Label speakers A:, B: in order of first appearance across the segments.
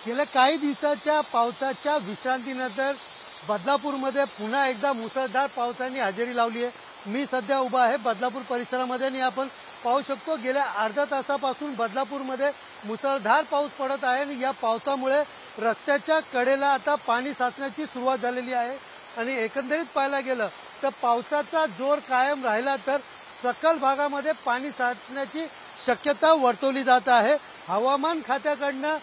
A: गेल्या काही दिवसाच्या पावसाच्या विश्रांतीनंतर बदलापूरमध्ये पुन्हा एकदा मुसळधार पावसाने हजेरी लावली आहे। मी सध्या उभा आहे बदलापूर परिसरामध्ये आणि आपण पाहू शकतो गेल्या अर्ध्या तासापासून बदलापूरमध्ये मुसळधार पाऊस पडत आहे आणि या पावसामुळे रस्त्याच्या कडेला आता पाणी साचण्याची सुरुवात झालेली आहे। आणि एकंदरीत पाहायला गेलं तर पावसाचा जोर कायम राहिला तर सकल भागामध्ये पाणी साचण्याची शक्यता वर्तवली जात आहे। हवामान खात्याकडनं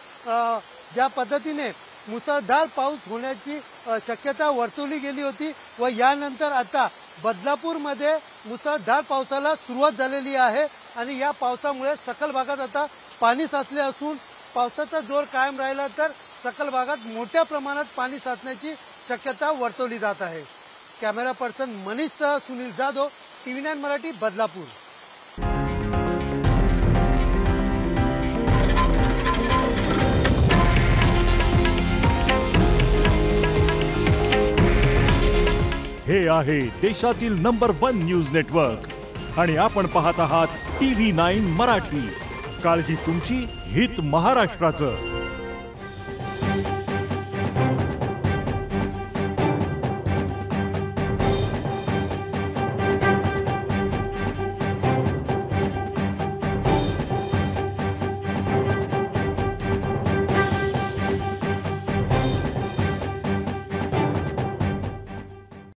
A: ज्या पद्धतीने मुसळधार पाऊस होण्याची शक्यता वर्तवली गेली होती व यानंतर आता बदलापूरमध्ये मुसळधार पावसाला सुरुवात झालेली आहे आणि या पावसामुळे सकल भागात आता पाणी साचले असून पावसाचा जोर कायम राहिला तर सकल भागात मोठ्या प्रमाणात पाणी साचण्याची शक्यता वर्तवली जात आहे। कॅमेरा पर्सन मनीषसह सुनील जाधव, TV9 मराठी, बदलापूर।
B: हे आहे देशातील नंबर 1 न्यूज नेटवर्क आणि आपण पाहत आहात TV9 मराठी। काळजी तुमची, हित महाराष्ट्राचं।